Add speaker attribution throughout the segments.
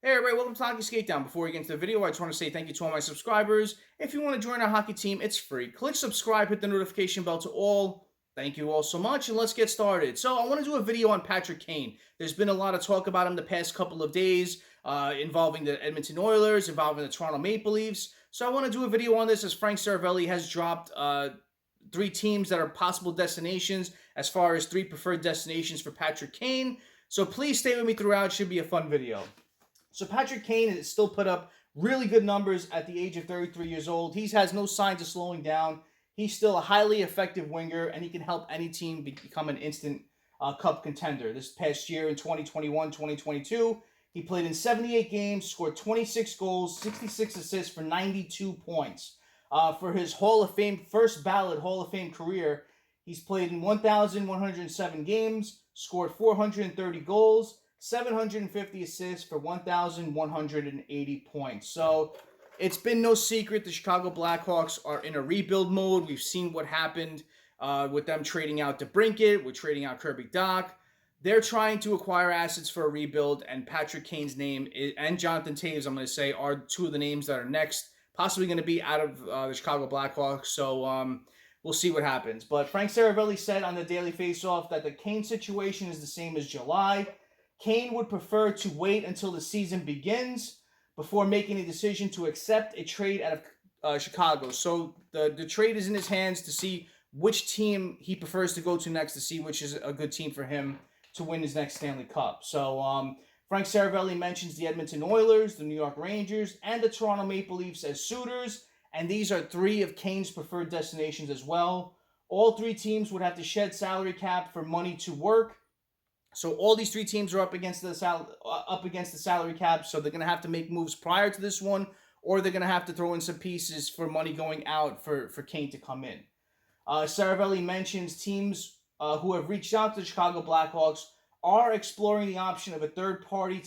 Speaker 1: Hey everybody, welcome to Hockey Skate Down. Before we get into the video, I just want to say thank you to all my subscribers. If you want to join our hockey team, it's free. Click subscribe, hit the notification bell to all. Thank you all so much, and let's get started. So I want to do a video on Patrick Kane. There's been a lot of talk about him the past couple of days, involving the Edmonton Oilers, involving the Toronto Maple Leafs. So I want to do a video on this as Frank Seravelli has dropped three teams that are possible destinations as far as three preferred destinations for Patrick Kane. So please stay with me throughout. It should be a fun video. So Patrick Kane has still put up really good numbers at the age of 33 years old. He has no signs of slowing down. He's still a highly effective winger, and he can help any team become an instant cup contender. This past year in 2021-2022, he played in 78 games, scored 26 goals, 66 assists for 92 points. For his Hall of Fame, first ballot Hall of Fame career, he's played in 1,107 games, scored 430 goals, 750 assists for 1,180 points. So it's been no secret the Chicago Blackhawks are in a rebuild mode. We've seen what happened with them trading out Debrincat, with trading out Kirby, Dach. They're trying to acquire assets for a rebuild, and Patrick Kane's name and Johnathan Toews, I'm going to say, are two of the names that are next, possibly going to be out of the Chicago Blackhawks. So we'll see what happens. But Frank Seravelli said on the Daily Faceoff that the Kane situation is the same as July. Kane would prefer to wait until the season begins before making a decision to accept a trade out of Chicago. So the trade is in his hands to see which team he prefers to go to next, to see which is a good team for him to win his next Stanley Cup. So Frank Seravelli mentions the Edmonton Oilers, the New York Rangers, and the Toronto Maple Leafs as suitors, and these are three of Kane's preferred destinations as well. All three teams would have to shed salary cap for money to work. So all these three teams are up against the salary cap, so they're going to have to make moves prior to this one, or they're going to have to throw in some pieces for money going out for Kane to come in. Seravelli mentions teams who have reached out to the Chicago Blackhawks are exploring the option of a third-party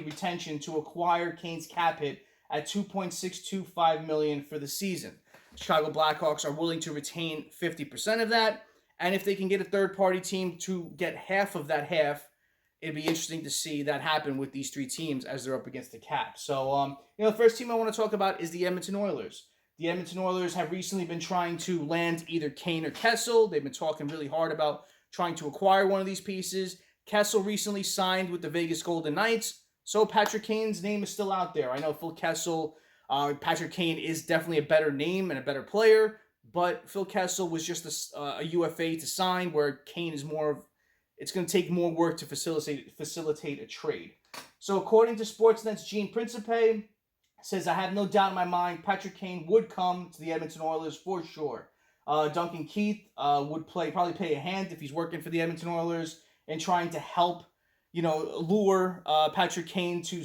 Speaker 1: retention to acquire Kane's cap hit at $2.625 million for the season. Chicago Blackhawks are willing to retain 50% of that. And if they can get a third-party team to get half of that half, it'd be interesting to see that happen with these three teams as they're up against the cap. So, the first team I want to talk about is the Edmonton Oilers. The Edmonton Oilers have recently been trying to land either Kane or Kessel. They've been talking really hard about trying to acquire one of these pieces. Kessel recently signed with the Vegas Golden Knights, so Patrick Kane's name is still out there. I know Phil Kessel, Patrick Kane is definitely a better name and a better player, but Phil Kessel was just a UFA to sign, where Kane is more of, it's going to take more work to facilitate a trade. So according to Sportsnet's Gene Principe, says, I have no doubt in my mind Patrick Kane would come to the Edmonton Oilers for sure. Duncan Keith would probably play a hand if he's working for the Edmonton Oilers and trying to help, lure Patrick Kane to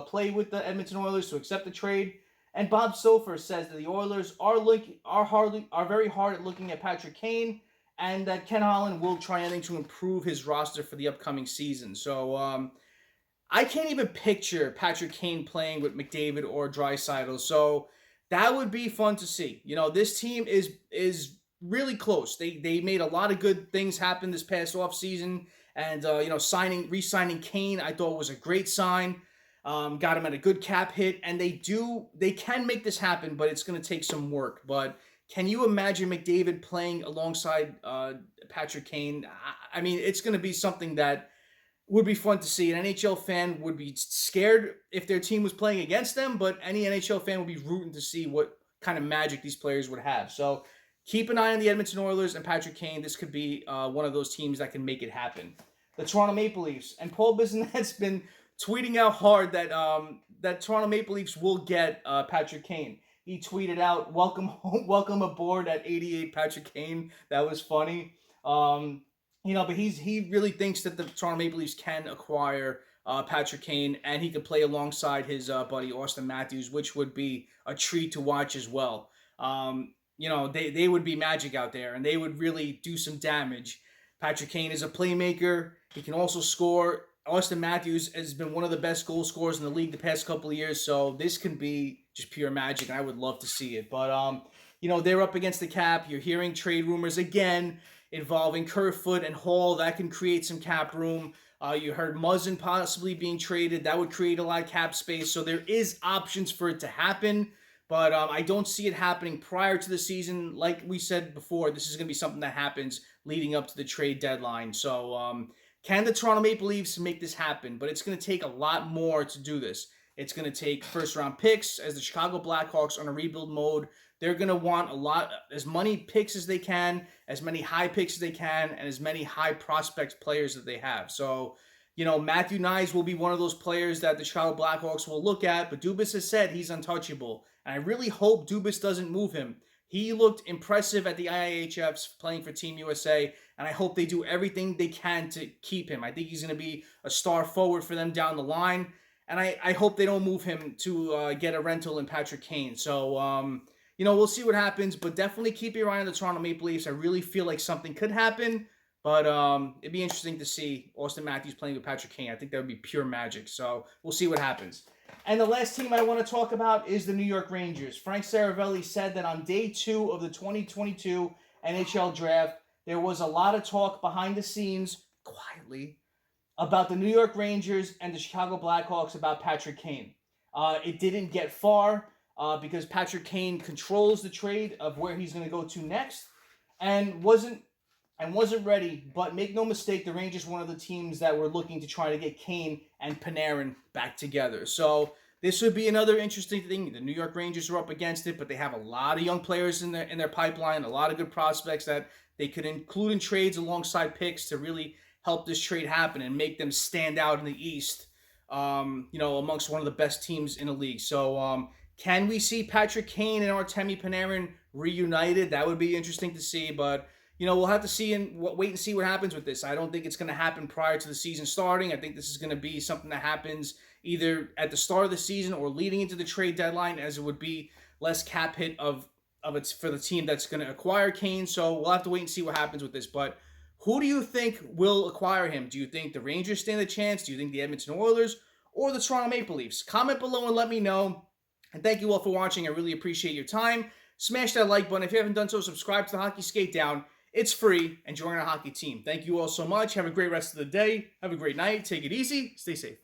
Speaker 1: play with the Edmonton Oilers, to accept the trade. And Bob Sofer says that the Oilers are very hard at looking at Patrick Kane, and that Ken Holland will try anything to improve his roster for the upcoming season. So I can't even picture Patrick Kane playing with McDavid or Draisaitl. So that would be fun to see. This team is really close. They made a lot of good things happen this past offseason, and re-signing Kane I thought was a great sign. Got him at a good cap hit, and they can make this happen, but it's going to take some work. But can you imagine McDavid playing alongside Patrick Kane? I mean, it's going to be something that would be fun to see. An NHL fan would be scared if their team was playing against them, but any NHL fan would be rooting to see what kind of magic these players would have. So keep an eye on the Edmonton Oilers and Patrick Kane. This could be one of those teams that can make it happen. The Toronto Maple Leafs, and Paul Bissonnette's been tweeting out hard that that Toronto Maple Leafs will get Patrick Kane. He tweeted out, "Welcome home, welcome aboard at 88, Patrick Kane." That was funny. But he really thinks that the Toronto Maple Leafs can acquire Patrick Kane, and he could play alongside his buddy Austin Matthews, which would be a treat to watch as well. They would be magic out there, and they would really do some damage. Patrick Kane is a playmaker. He can also score. Austin Matthews has been one of the best goal scorers in the league the past couple of years, so this can be just pure magic, and I would love to see it. But, they're up against the cap. You're hearing trade rumors again. involving Kerfoot and Hall. That can create some cap room. You heard Muzzin possibly being traded. That would create a lot of cap space. So there is options for it to happen. But I don't see it happening prior to the season. Like we said before, this is going to be something that happens leading up to the trade deadline. So can the Toronto Maple Leafs make this happen? But it's going to take a lot more to do this. It's going to take first-round picks, as the Chicago Blackhawks on a rebuild mode. They're going to want as many picks as they can, as many high picks as they can, and as many high prospect players that they have. So, Matthew Knies will be one of those players that the Chicago Blackhawks will look at, but Dubas has said he's untouchable. And I really hope Dubas doesn't move him. He looked impressive at the IIHFs playing for Team USA, and I hope they do everything they can to keep him. I think he's going to be a star forward for them down the line, and I hope they don't move him to get a rental in Patrick Kane. So, we'll see what happens, but definitely keep your eye on the Toronto Maple Leafs. I really feel like something could happen, but it'd be interesting to see Austin Matthews playing with Patrick Kane. I think that would be pure magic, so we'll see what happens. And the last team I want to talk about is the New York Rangers. Frank Seravelli said that on day 2 of the 2022 NHL draft, there was a lot of talk behind the scenes, quietly, about the New York Rangers and the Chicago Blackhawks about Patrick Kane. It didn't get far because Patrick Kane controls the trade of where he's going to go to next and wasn't ready. But make no mistake, the Rangers were one of the teams that were looking to try to get Kane and Panarin back together. So this would be another interesting thing. The New York Rangers are up against it, but they have a lot of young players in their pipeline, a lot of good prospects that they could include in trades alongside picks to really help this trade happen and make them stand out in the East, amongst one of the best teams in the league. So can we see Patrick Kane and Artemi Panarin reunited? That would be interesting to see, but we'll have to see and wait and see what happens with this. I don't think it's going to happen prior to the season starting. I think this is going to be something that happens either at the start of the season or leading into the trade deadline, as it would be less cap hit of it's for the team that's going to acquire Kane. So we'll have to wait and see what happens with this. But who do you think will acquire him? Do you think the Rangers stand a chance? Do you think the Edmonton Oilers or the Toronto Maple Leafs? Comment below and let me know. And thank you all for watching. I really appreciate your time. Smash that like button. If you haven't done so, subscribe to the Hockey Skate Down. It's free, and join our hockey team. Thank you all so much. Have a great rest of the day. Have a great night. Take it easy. Stay safe.